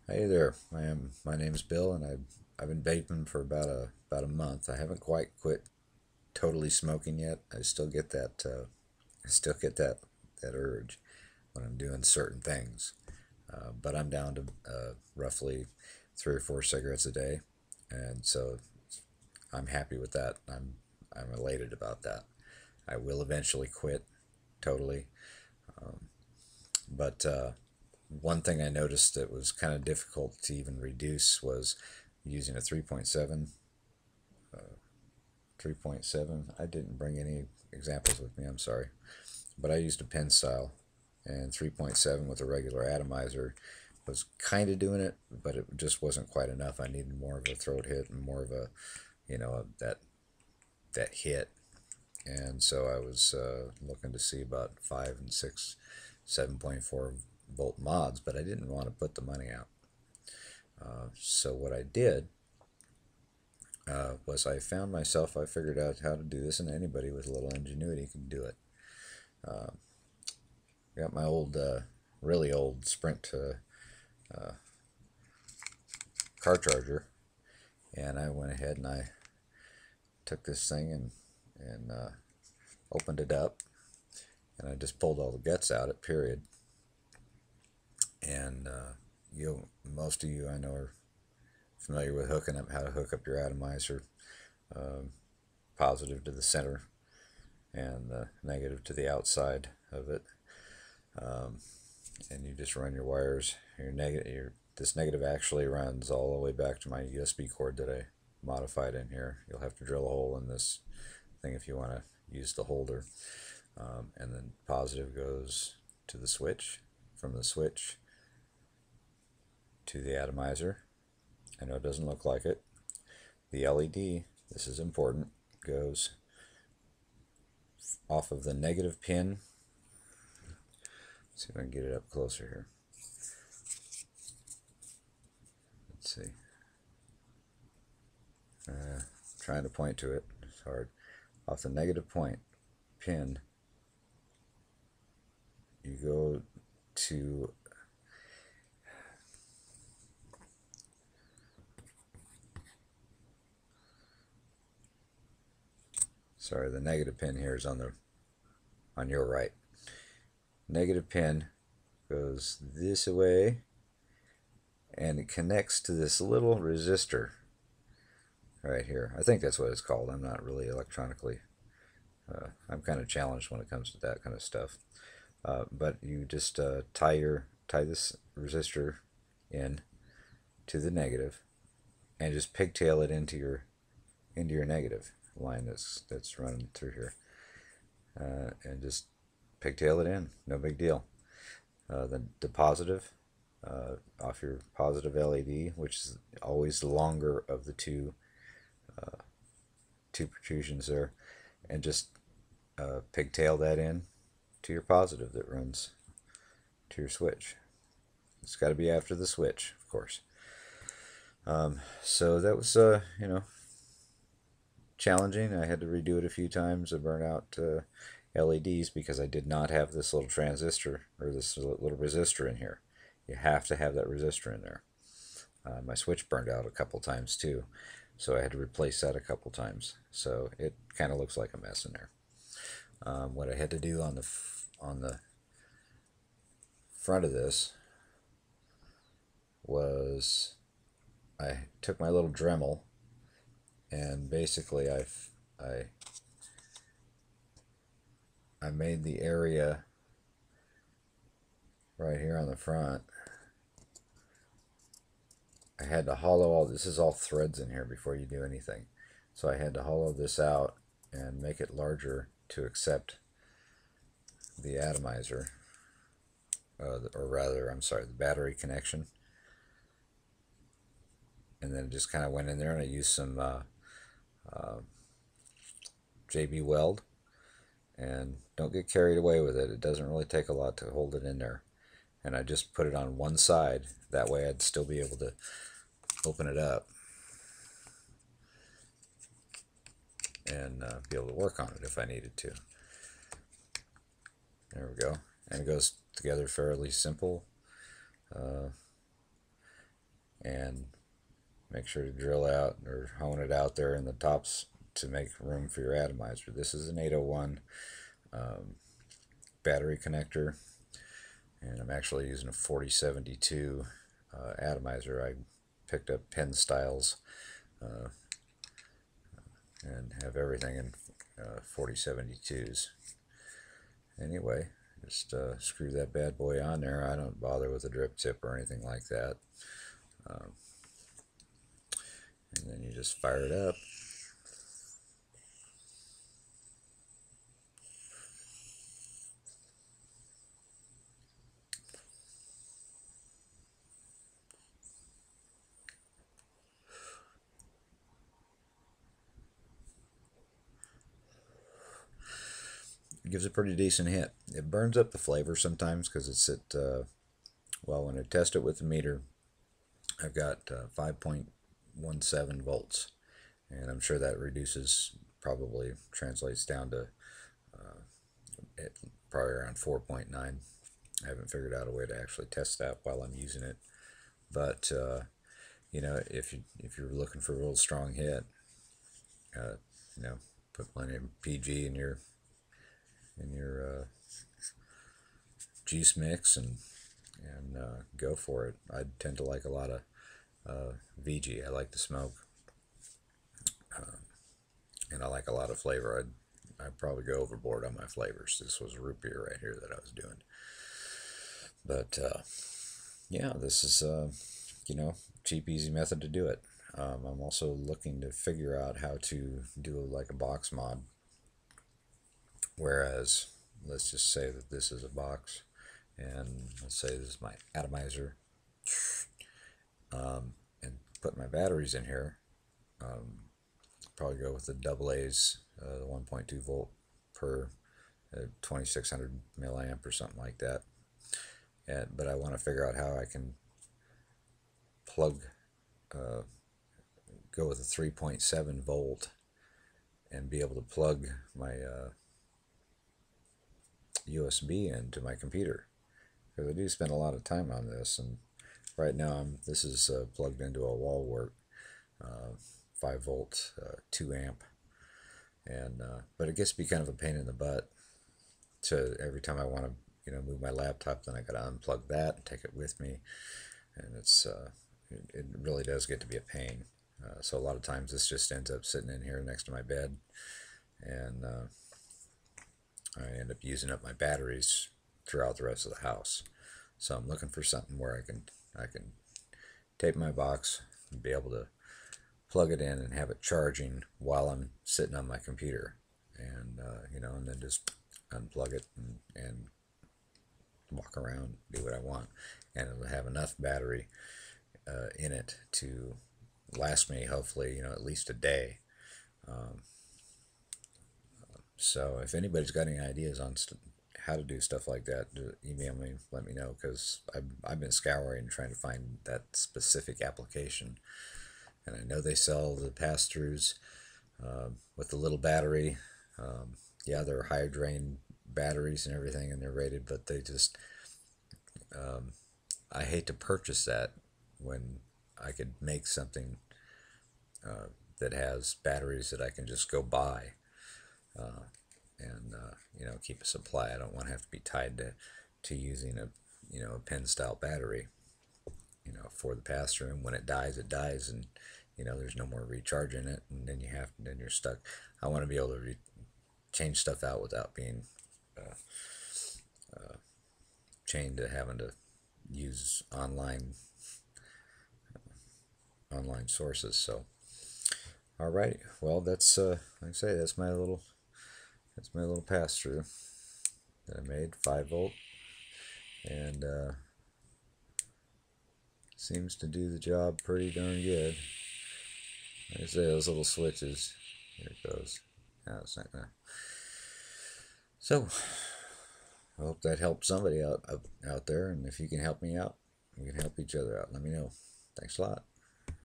Hey there, my name's Bill, and I've been vaping for about a month. I haven't quite quit totally smoking yet. I still get that urge when I'm doing certain things. But I'm down to roughly 3 or 4 cigarettes a day, and so I'm happy with that. I'm elated about that. I will eventually quit totally, but one thing I noticed that was kind of difficult to even reduce was using a 3.7. I didn't bring any examples with me, I'm sorry. But I used a pen style, and 3.7 with a regular atomizer was kind of doing it, but it just wasn't quite enough. I needed more of a throat hit and more of a, that hit. And so I was looking to see about 5 and 6, 7.4 volt mods, but I didn't want to put the money out. So what I did was I figured out how to do this, and anybody with a little ingenuity can do it. I got my really old Sprint car charger, and I went ahead and I took this thing and opened it up, and I just pulled all the guts out at period. And most of you I know are familiar with how to hook up your atomizer, um, positive to the center and negative to the outside of it. Um, and you just run your wires. This negative actually runs all the way back to my USB cord that I modified in here. You'll have to drill a hole in this thing if you want to use the holder. And then positive goes to the switch, from the switch to the atomizer. I know it doesn't look like it. The LED, this is important, goes off of the negative pin. Let's see if I can get it up closer here. Let's see. Trying to point to it, it's hard. Off the negative point pin, you go to the negative pin here is on your right. Negative pin goes this way, and it connects to this little resistor right here. I think that's what it's called. I'm not really electronically. I'm kind of challenged when it comes to that kind of stuff. But you just tie this resistor in to the negative, and just pigtail it into your negative line that's running through here, and just pigtail it in. No big deal. The positive off your positive LED, which is always the longer of the two protrusions there, and just pigtail that in to your positive that runs to your switch. It's got to be after the switch, of course. So that was challenging. I had to redo it a few times to burn out LEDs because I did not have this little transistor or this little resistor in here. You have to have that resistor in there. My switch burned out a couple times too, so I had to replace that a couple times. So it kind of looks like a mess in there. What I had to do on the front of this was I took my little Dremel, and basically I made the area right here on the front. I had to hollow all this is all threads in here before you do anything. So I had to hollow this out and make it larger to accept the atomizer, or rather, I'm sorry, the battery connection. And then just kind of went in there and I used some JB Weld. And don't get carried away with it. It doesn't really take a lot to hold it in there. And I just put it on one side. That way I'd still be able to open it up and be able to work on it if I needed to. There we go. And it goes together fairly simple. and make sure to drill out or hone it out there in the tops to make room for your atomizer. This is an 801 battery connector, and I'm actually using a 4072 atomizer. I picked up pen styles and have everything in 4072s. Anyway, just screw that bad boy on there. I don't bother with a drip tip or anything like that. And then you just fire it up. It gives a pretty decent hit. It burns up the flavor sometimes because it's at, well, when I test it with the meter, I've got 5.17 volts, and I'm sure that reduces, probably translates down to probably around 4.9. I haven't figured out a way to actually test that while I'm using it, but you know, if you're looking for a real strong hit, you know, put plenty of PG in your juice mix and go for it. I tend to like a lot of VG. I like the smoke, and I like a lot of flavor. I'd probably go overboard on my flavors. This was root beer right here that I was doing, but yeah, this is you know, cheap, easy method to do it. I'm also looking to figure out how to do like a box mod. Whereas, let's just say that this is a box, and let's say this is my atomizer, and put my batteries in here. Probably go with the double A's, the 1.2 volt per 2600 milliamp or something like that. But I want to figure out how I can plug, go with a 3.7 volt and be able to plug my USB into my computer, because I do spend a lot of time on this, and right now this is plugged into a wall wart 5 volt 2 amp, and but it gets to be kind of a pain in the butt to every time I want to, you know, move my laptop, then I got to unplug that and take it with me, and it's it really does get to be a pain. So a lot of times this just ends up sitting in here next to my bed, and I end up using up my batteries throughout the rest of the house. So I'm looking for something where I can tape my box and be able to plug it in and have it charging while I'm sitting on my computer, and you know, and then just unplug it and walk around, do what I want, and it'll have enough battery in it to last me, hopefully, you know, at least a day. So if anybody's got any ideas on how to do stuff like that, email me, let me know, because I've been scouring trying to find that specific application. And I know they sell the pass-throughs with the little battery. Yeah, they're high drain batteries and everything, and they're rated, but they just, I hate to purchase that when I could make something that has batteries that I can just go buy. And you know, keep a supply. I don't want to have to be tied to using a, you know, a pen style battery, you know, for the pass-through. And when it dies, and you know, there's no more recharging it, and then then you're stuck. I want to be able to change stuff out without being chained to having to use online sources. So alrighty, well, that's like I say, that's my little pass-through that I made, 5 volt, and seems to do the job pretty darn good. Like I say, those little switches, here it goes. No, it's not gonna. So I hope that helped somebody out there, and if you can help me out, we can help each other out. Let me know. Thanks a lot.